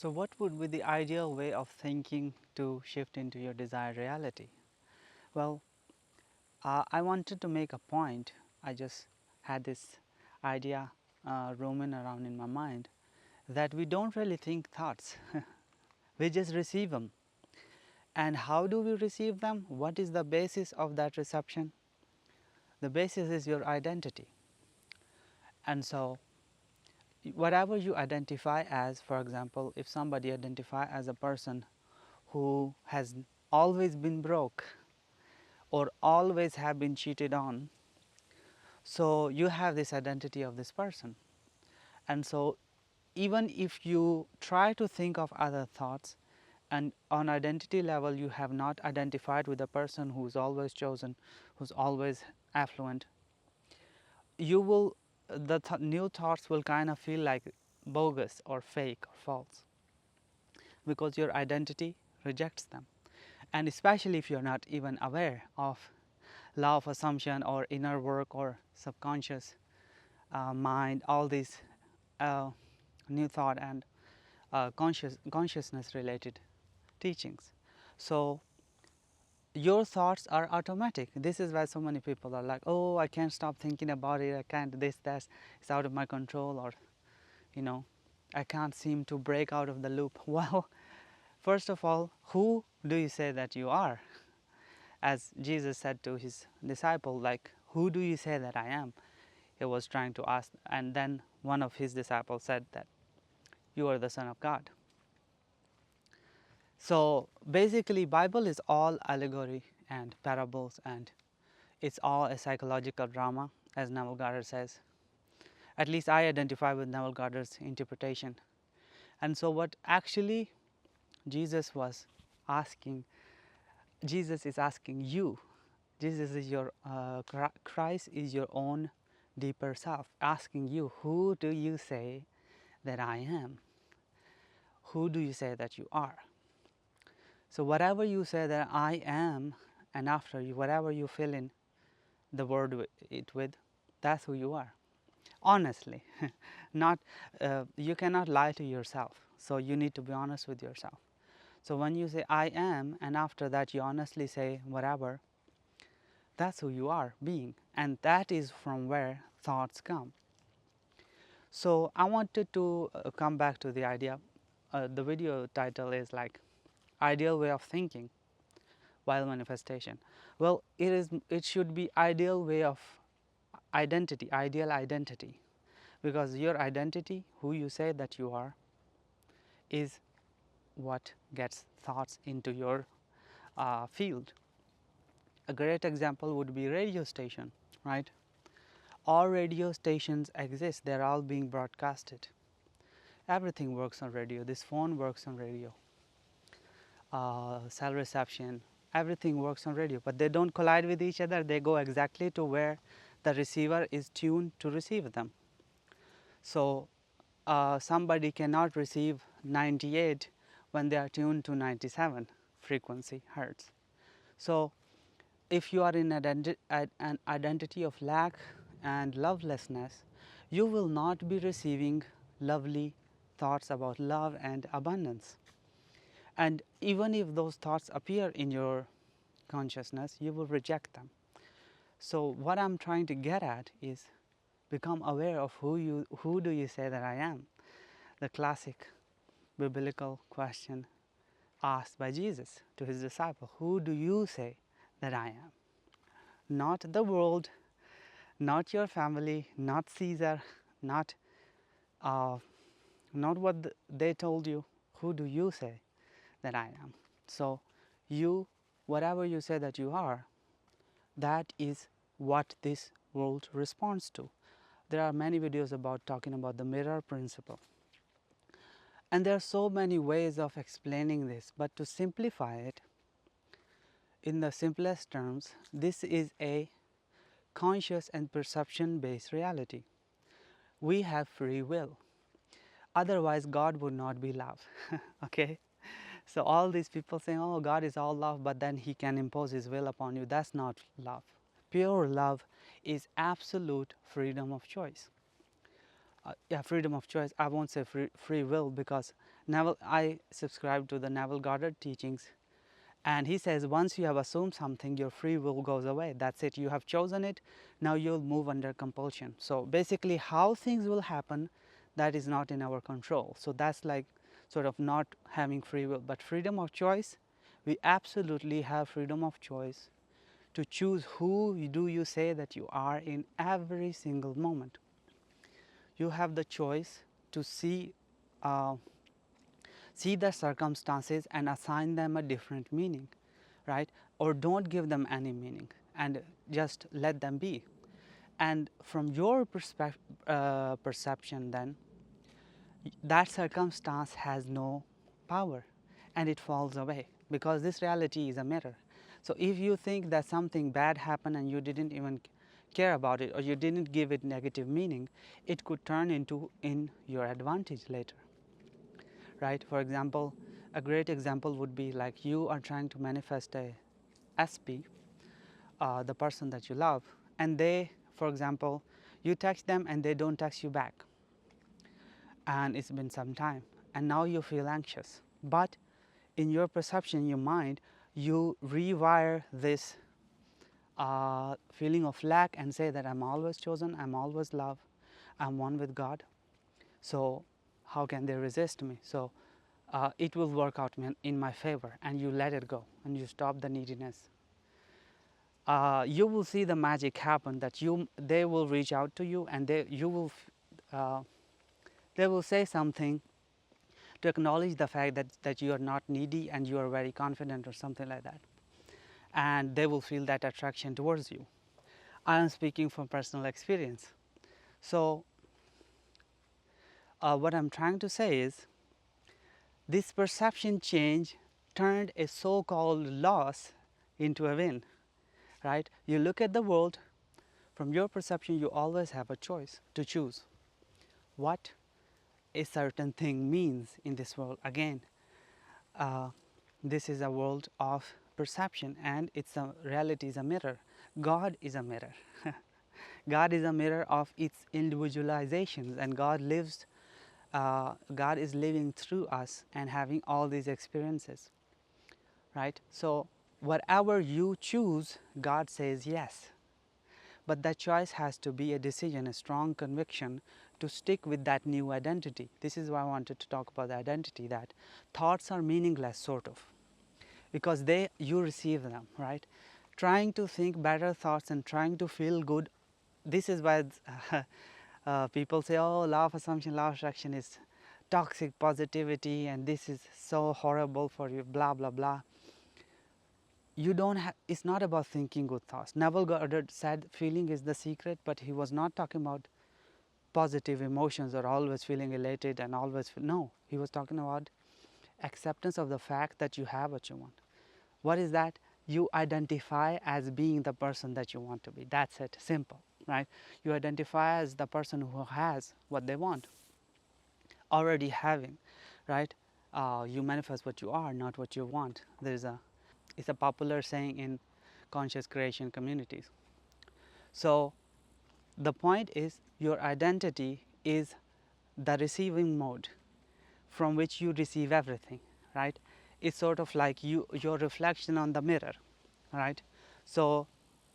So, what would be the ideal way of thinking to shift into your desired reality? Well, I wanted to make a point. I just had this idea roaming around in my mind that we don't really think thoughts, we just receive them. And how do we receive them? What is the basis of that reception? The basis is your identity. And so, whatever you identify as, for example, if somebody identify as a person who has always been broke or always have been cheated on, so you have this identity of this person. And so even if you try to think of other thoughts, and on identity level you have not identified with a person who's always chosen, who's always affluent, you will the new thoughts will kind of feel like bogus or fake or false, because your identity rejects them. And especially if you're not even aware of law of assumption or inner work or subconscious mind, all these uh, new thought and consciousness related teachings. So your thoughts are automatic. This is why so many people are like, oh, I can't stop thinking about it, I can't this, that, it's out of my control, or you know, I can't seem to break out of the loop. Well, first of all, who do you say that you are? As Jesus said to his disciple, like, who do you say that I am? He was trying to ask, and then one of his disciples said that you are the Son of God. So basically Bible is all allegory and parables, and it's all a psychological drama, as Neville Goddard says. At least I identify with Neville Goddard's interpretation. And so what actually Jesus was asking, Jesus is asking you, Jesus is your Christ is your own deeper self, asking you, who do you say that I am? Who do you say that you are? So whatever you say that I am, and after you, whatever you fill in the word with, that's who you are. Honestly, not you cannot lie to yourself. So you need to be honest with yourself. So when you say I am, and after that you honestly say whatever, that's who you are being, and that is from where thoughts come. So I wanted to come back to the idea. The video title is like ideal way of thinking while manifestation. Well, it should be ideal way of identity, ideal identity, because your identity, who you say that you are, is what gets thoughts into your field. A great example would be radio station, right? All radio stations exist, they're all being broadcasted. Everything works on radio. This phone works on radio. Cell reception, everything works on radio, but they don't collide with each other. They go exactly to where the receiver is tuned to receive them. So somebody cannot receive 98 when they are tuned to 97 frequency hertz. So if you are in an identity of lack and lovelessness, you will not be receiving lovely thoughts about love and abundance. And even if those thoughts appear in your consciousness, you will reject them. So what I'm trying to get at is become aware of who do you say that I am? The classic biblical question asked by Jesus to his disciple, who do you say that I am? Not the world, not your family, not Caesar, not what they told you. Who do you say that I am? So you, whatever you say that you are, that is what this world responds to. There are many videos about talking about the mirror principle. And there are so many ways of explaining this, but to simplify it, in the simplest terms, this is a conscious and perception based reality. We have free will. Otherwise, God would not be love. Okay? So, all these people saying, oh, God is all love, but then He can impose His will upon you. That's not love. Pure love is absolute freedom of choice. Yeah, freedom of choice. I won't say free will, because I subscribe to the Neville Goddard teachings, and he says once you have assumed something, your free will goes away. That's it. You have chosen it. Now you'll move under compulsion. So basically, how things will happen, that is not in our control. So that's like sort of not having free will, but freedom of choice. We absolutely have freedom of choice to choose who do you say that you are in every single moment. You have the choice to uh, see the circumstances and assign them a different meaning, right? Or don't give them any meaning and just let them be. And from your perception, then that circumstance has no power and it falls away, because this reality is a mirror. So if you think that something bad happened and you didn't even care about it, or you didn't give it negative meaning, it could turn into in your advantage later, right? For example, a great example would be like you are trying to manifest a SP, the person that you love, and they, for example, you text them and they don't text you back, and it's been some time, and now you feel anxious. But in your perception, in your mind, you rewire this feeling of lack and say that I'm always chosen, I'm always loved, I'm one with God. So how can they resist me? So it will work out in my favor, and you let it go and you stop the neediness. You will see the magic happen, that they will reach out to you, and uh, they will say something to acknowledge the fact that you are not needy and you are very confident or something like that, and they will feel that attraction towards you. I am speaking from personal experience. So what I'm trying to say is, this perception change turned a so-called loss into a win, right? You look at the world from your perception, you always have a choice to choose what a certain thing means in this world. Again, uh, this is a world of perception, and it's a reality is a mirror. God is a mirror. God is a mirror of its individualizations, and God is living through us and having all these experiences, right? So whatever you choose, God says yes. But that choice has to be a decision, a strong conviction to stick with that new identity. This is why I wanted to talk about the identity, that thoughts are meaningless, sort of, because you receive them, right? Trying to think better thoughts and trying to feel good. This is why people say, oh, law of assumption, law of attraction is toxic positivity, and this is so horrible for you, blah blah blah. You don't have, it's not about thinking good thoughts. Neville Goddard said feeling is the secret, but he was not talking about positive emotions or always feeling elated and always no, he was talking about acceptance of the fact that you have what you want. What is that? You identify as being the person that you want to be. That's it, simple, right? You identify as the person who has what they want, already having, right? You manifest what you are, not what you want. It's a popular saying in conscious creation communities. So the point is, your identity is the receiving mode from which you receive everything, right? It's sort of like your reflection on the mirror, right? So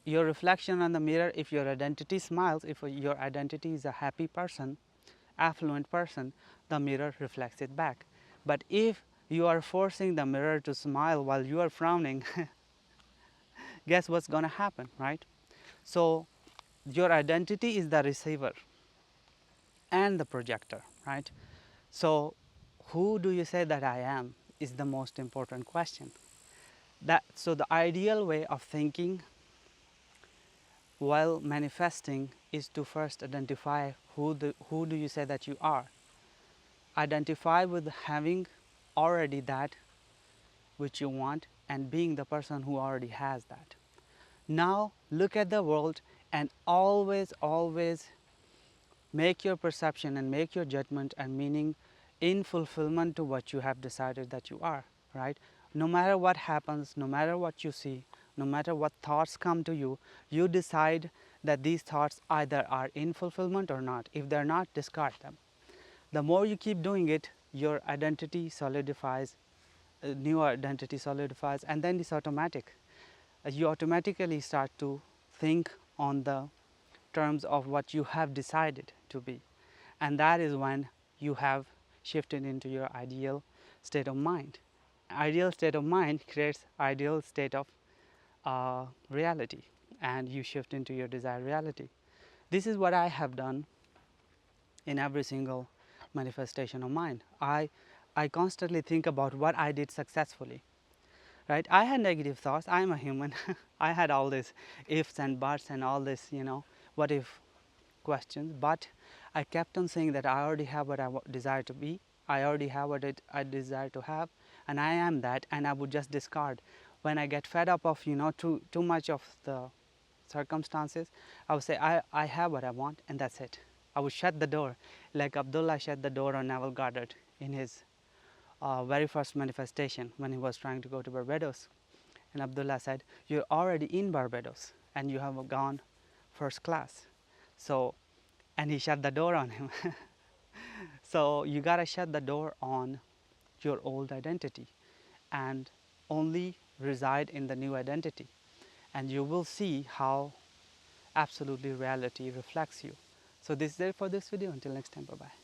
your reflection on the mirror, if your identity smiles, if your identity is a happy person, affluent person, the mirror reflects it back. But if you are forcing the mirror to smile while you are frowning, guess what's going to happen, right? So your identity is the receiver and the projector, right? So who do you say that I am is the most important question. So the ideal way of thinking while manifesting is to first identify who do you say that you are. Identify with having already that which you want and being the person who already has that. Now look at the world and always make your perception and make your judgment and meaning in fulfillment to what you have decided that you are, right? No matter what happens, no matter what you see, no matter what thoughts come to you, you decide that these thoughts either are in fulfillment or not. If they're not, discard them. The more you keep doing it, your identity solidifies, new identity solidifies, and then it's automatic. You automatically start to think on the terms of what you have decided to be, and that is when you have shifted into your ideal state of mind. Ideal state of mind creates ideal state of reality, and you shift into your desired reality. This is what I have done in every single manifestation of mine. I constantly think about what I did successfully, right? I had negative thoughts. I'm a human. I had all these ifs and buts and all this, what if questions. But I kept on saying that I already have what I desire to be. I already have what I desire to have, and I am that. And I would just discard when I get fed up of too much of the circumstances. I would say I have what I want, and that's it. I would shut the door, like Abdullah shut the door on Neville Goddard in his very first manifestation when he was trying to go to Barbados. And Abdullah said, "You're already in Barbados and you have gone first class." So, and he shut the door on him. So, you gotta shut the door on your old identity and only reside in the new identity. And you will see how absolutely reality reflects you. So, this is it for this video. Until next time, bye bye.